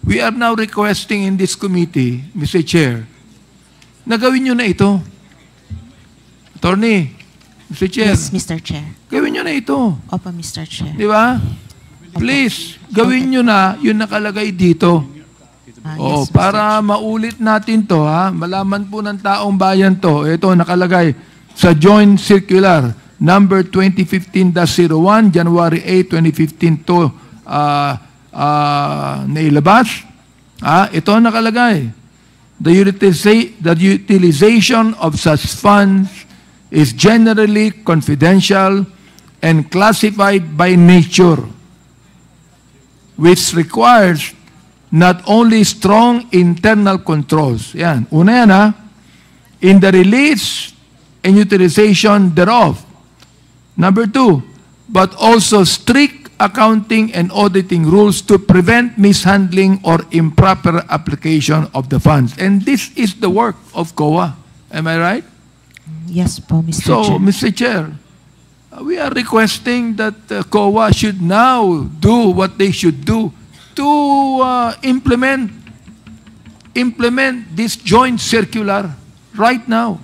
We are now requesting in this committee, Mr. Chair, na gawin nyo na ito. Attorney, Mr. Chair. Yes, Mr. Chair. Gawin nyo na ito. Opo, Mr. Chair. Di ba? Please, gawin nyo na yung nakalagay dito. Yes, Mr. para maulit natin to, malaman po ng taong bayan to. Ito, nakalagay sa Joint Circular number 2015-01, January 8, 2015 to nailabas. Ito nakalagay. The utilization of such funds is generally confidential and classified by nature, which requires not only strong internal controls. Yan. Una yan in the release and utilization thereof. Number 2, but also strict accounting and auditing rules to prevent mishandling or improper application of the funds. And this is the work of COA. Am I right? Yes po, Mr. So, Chair. Mr. Chair, we are requesting that COA should now do what they should do to implement this joint circular right now.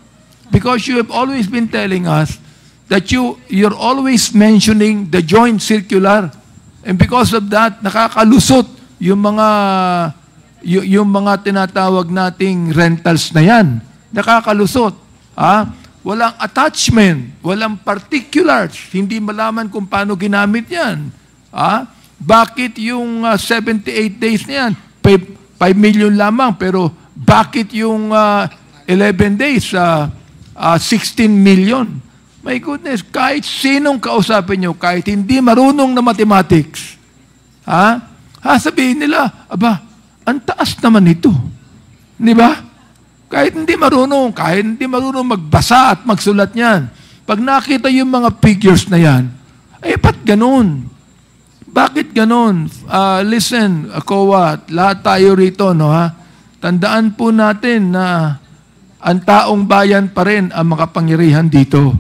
Because you have always been telling us that you're always mentioning the joint circular. And because of that, nakakalusot yung mga tinatawag nating rentals na yan. Nakakalusot. Walang attachment, walang particulars, hindi malaman kung paano ginamit yan. Bakit yung 78 days na yan, 5 million lamang, pero bakit yung 11 days, 16 million? My goodness, kahit sinong kausapin nyo, kahit hindi marunong na mathematics, sabihin nila, aba, ang taas naman ito. Di ba? Kahit hindi marunong magbasa at magsulat niyan. Pag nakita yung mga figures na yan, ba't ganun? Bakit ganun? Listen, COA, lahat tayo rito, tandaan po natin na ang taong bayan pa rin ang makapangyarihan dito.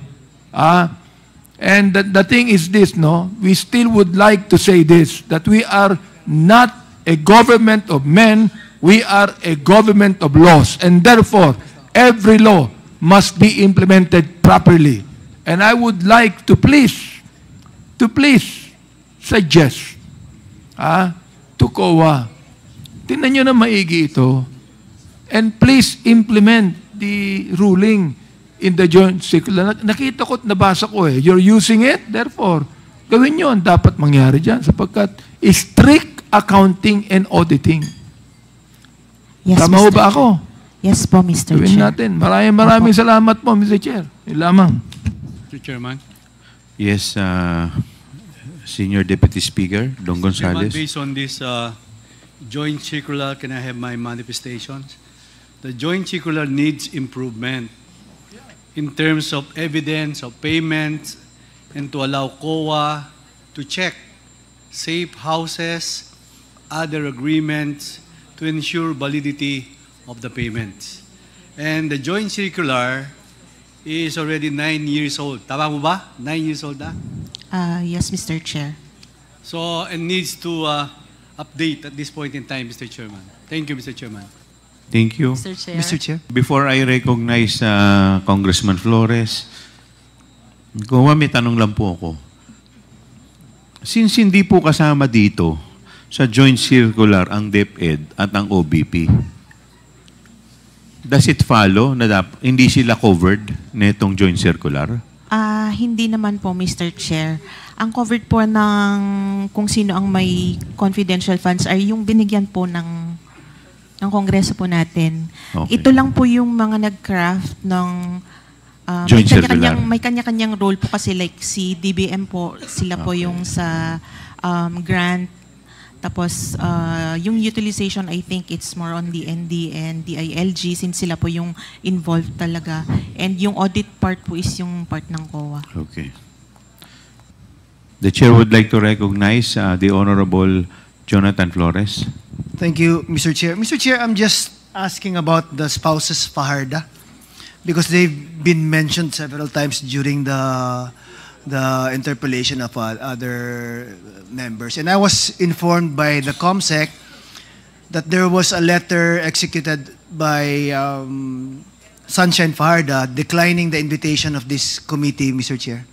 And the thing is this, we still would like to say this, that we are not a government of men, we are a government of laws. And therefore, every law must be implemented properly. And I would like to please suggest to COA, tingnan nyo na maigi ito, and please implement the ruling in the joint circular. Nakita ko at nabasa ko you're using it, therefore, gawin nyo ang dapat mangyari dyan sapagkat strict accounting and auditing. Yes, Tama ho Mr. ba ako? Yes po, Mr. Gawin Chair. natin. Maraming salamat po, Mr. Chair. Yun lamang. Mr. Chairman. Yes, Senior Deputy Speaker, Don Gonzales. Based on this joint circular, can I have my manifestations? The joint circular needs improvement in terms of evidence of payments and to allow COA to check safe houses, other agreements to ensure validity of the payments. And the joint circular is already 9 years old. Tama mo ba? 9 years old na? Yes, Mr. Chair. So, it needs to update at this point in time, Mr. Chairman. Thank you, Mr. Chairman. Thank you. Mr. Chair. Mr. Chair. Before I recognize Congressman Flores, may tanong lang po ako. Since hindi po kasama dito sa joint circular ang DepEd at ang OBP, does it follow na hindi sila covered nitong joint circular? Hindi naman po, Mr. Chair. Ang covered po ng kung sino ang may confidential funds ay yung binigyan po ng Kongreso po natin. Okay. Ito lang po yung mga nag-craft ng joint circular. May kanya-kanyang role po kasi like si DBM po, sila po yung sa grant. Tapos yung utilization, I think it's more on the ND and DILG since sila po yung involved talaga. And yung audit part po is yung part ng COA. Okay. The Chair would like to recognize the Honorable Jonathan Flores. Thank you, Mr. Chair. Mr. Chair, I'm just asking about the spouses Fajarda. because they've been mentioned several times during the interpellation of other members. And I was informed by the COMSEC that there was a letter executed by Sunshine Fajarda declining the invitation of this committee, Mr. Chair,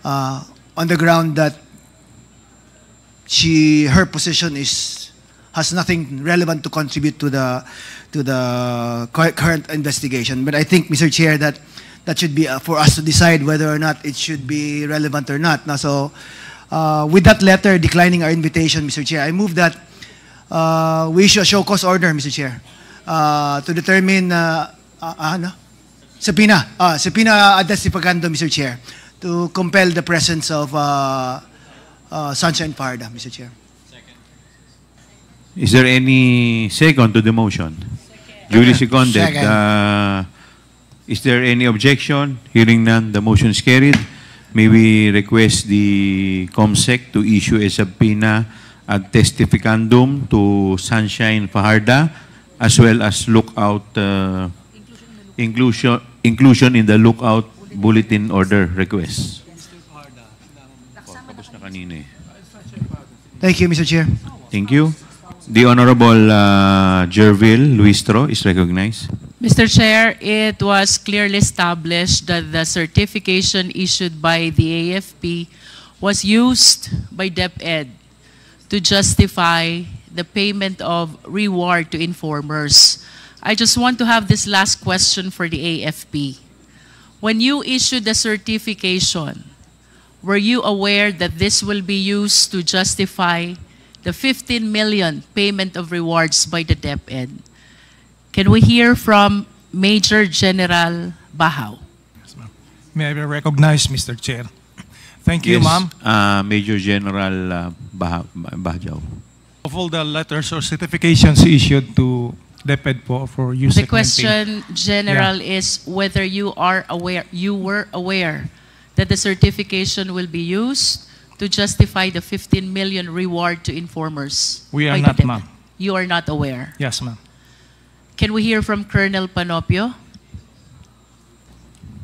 on the ground that her position has nothing relevant to contribute to the current investigation. But I think, Mr. Chair, that should be for us to decide whether or not it should be relevant or not. Now, so with that letter declining our invitation, Mr. Chair, I move that we issue a show cause order, Mr. Chair, to determine subpoena ad testificando, Mr. Chair, to compel the presence of Sunshine Fajarda, Mr. Chair. Is there any second to the motion? Duly seconded. Second. Is there any objection? Hearing none, the motion is carried. May we request the COMSEC to issue a subpoena ad testificandum to Sunshine Fajarda, as well as lookout inclusion in the lookout bulletin order request. Thank you, Mr. Chair. Thank you. The Honorable Jervil Luistro is recognized. Mr. Chair, it was clearly established that the certification issued by the AFP was used by DepEd to justify the payment of reward to informers. I just want to have this last question for the AFP. When you issued the certification, were you aware that this will be used to justify the 15 million payment of rewards by the DepEd? Can we hear from Major General Bahaw? Yes, ma'am. May I be recognized, Mr. Chair? Thank you, ma'am. Major General Bahaw. Of all the letters or certifications issued to DepEd for use The question, General, is whether you were aware that the certification will be used to justify the 15 million reward to informers. We are by not, the DepEd. ma'am. You are not aware? Yes, ma'am. Can we hear from Colonel Panopio?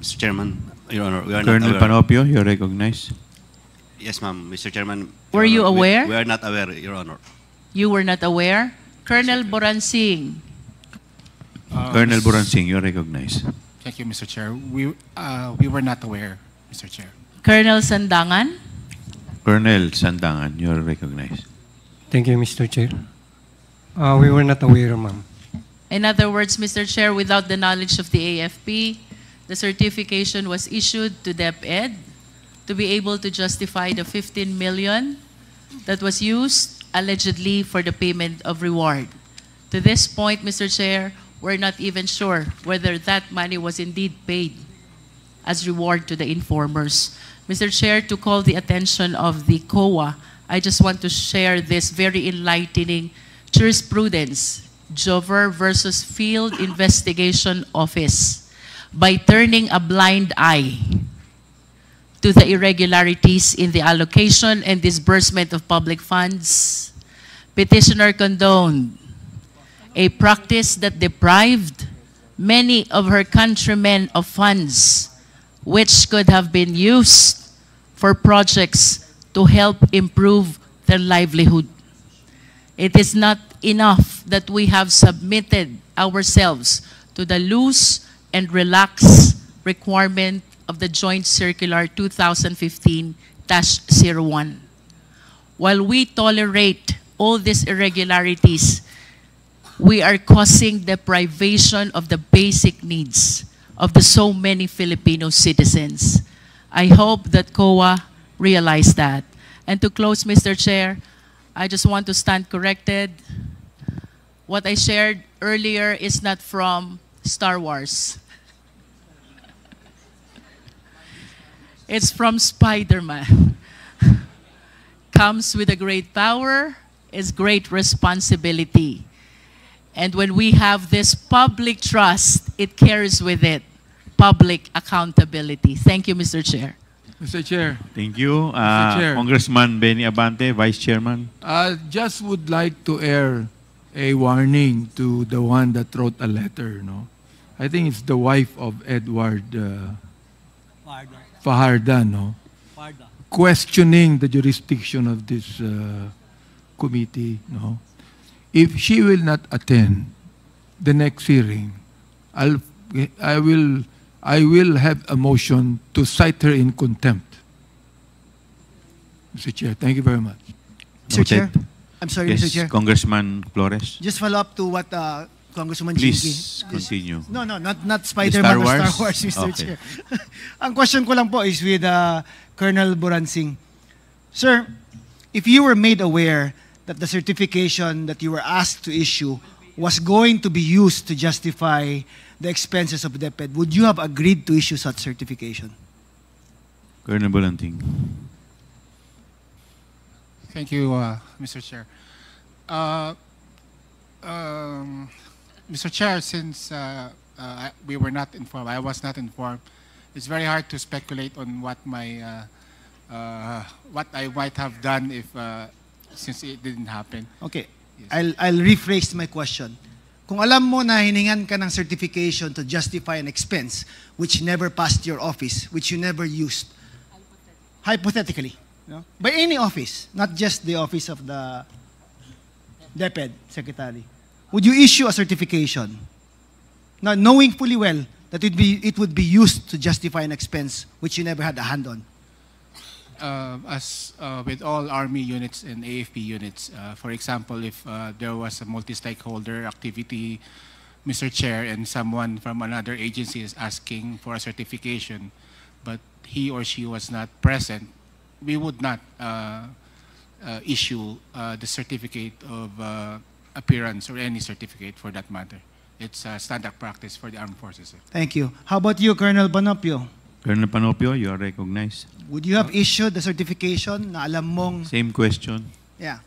Mr. Chairman, Your Honor, we are Colonel not aware. Panopio, you're recognized. Yes, ma'am. Mr. Chairman. Were you Honor, aware? We are not aware, Your Honor. You were not aware? Colonel Boransing. Colonel Boransing, you're recognized. Thank you, Mr. Chair. We were not aware, Mr. Chair. Colonel Sandangan. Colonel Sandangan, you're recognized. Thank you, Mr. Chair. We were not aware, ma'am. In other words, Mr. Chair, without the knowledge of the AFP, the certification was issued to DepEd to be able to justify the 15 million that was used allegedly for the payment of reward. To this point, Mr. Chair, we're not even sure whether that money was indeed paid as reward to the informers. Mr. Chair, to call the attention of the COA, I just want to share this very enlightening jurisprudence, Jover versus Field Investigation Office. By turning a blind eye to the irregularities in the allocation and disbursement of public funds, petitioner condoned a practice that deprived many of her countrymen of funds which could have been used for projects to help improve their livelihood. It is not enough that we have submitted ourselves to the loose and relaxed requirement of the Joint Circular 2015-01. While we tolerate all these irregularities, we are causing deprivation of the basic needs of the so many Filipino citizens. I hope that COA realize that. And to close, Mr. Chair, I just want to stand corrected. What I shared earlier is not from Star Wars. It's from Spider-Man. Comes with a great power, is great responsibility. And when we have this public trust, it carries with it public accountability. Thank you, Mr. Chair. Mr. Chair. Thank you. Mr. Chair. Congressman Benny Abante, Vice Chairman. Just would like to air a warning to the one that wrote a letter, no? I think it's the wife of Edward Fajardo, no? Questioning the jurisdiction of this committee, no? If she will not attend the next hearing, I will have a motion to cite her in contempt. Mr. Chair, thank you very much. Mr. Chair, Noted. I'm sorry, Yes, Mr. Chair. Congressman Flores. Just follow up to what Congresswoman Please Chinky. continue. No, not Spider-Man or Star Wars, Mr. Okay. Chair. Ang question ko lang po is with Colonel Boransing. Sir, if you were made aware that the certification that you were asked to issue was going to be used to justify the expenses of DepEd, would you have agreed to issue such certification? Colonel Bolanting. Thank you, Mr. Chair. Mr. Chair, since we were not informed, I was not informed, it's very hard to speculate on what what I might have done if since it didn't happen. Okay. I'll rephrase my question. Kung alam mo na hiningan ka ng certification to justify an expense which never passed your office, which you never used, hypothetically, no? By any office, not just the office of the DepEd Secretary, would you issue a certification, now knowing fully well that it would be used to justify an expense which you never had a hand on? As with all Army units and AFP units, for example, if there was a multi-stakeholder activity, Mr. Chair, and someone from another agency is asking for a certification, but he or she was not present, we would not issue the certificate of appearance or any certificate for that matter. It's a standard practice for the armed forces, sir. Thank you. How about you, Colonel Panopio? Colonel Panopio, you are recognized. Would you have issued the certification na alam mong... Same question. Yeah.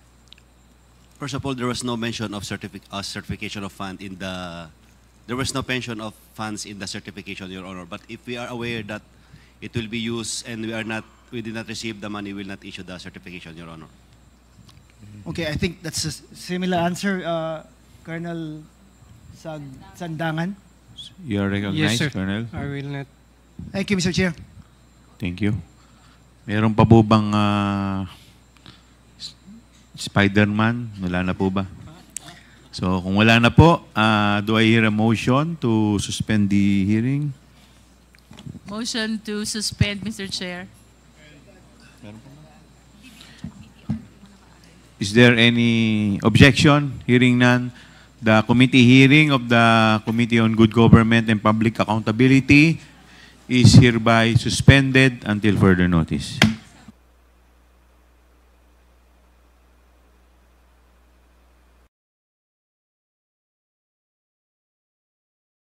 First of all, there was no mention of certification of fund in the... There was no mention of funds in the certification, Your Honor. But if we are aware that it will be used and we did not receive the money, we will not issue the certification, Your Honor. Okay, I think that's a similar answer, Colonel Sandangan. You are recognized, Yes, sir. Colonel. I will not. Thank you, Mr. Chair. Thank you. Meron pa po bang Spider-Man? Wala na po ba? So kung wala na po, do I hear a motion to suspend the hearing? Motion to suspend, Mr. Chair. Is there any objection? Hearing none, the committee hearing of the Committee on Good Government and Public Accountability is hereby suspended until further notice.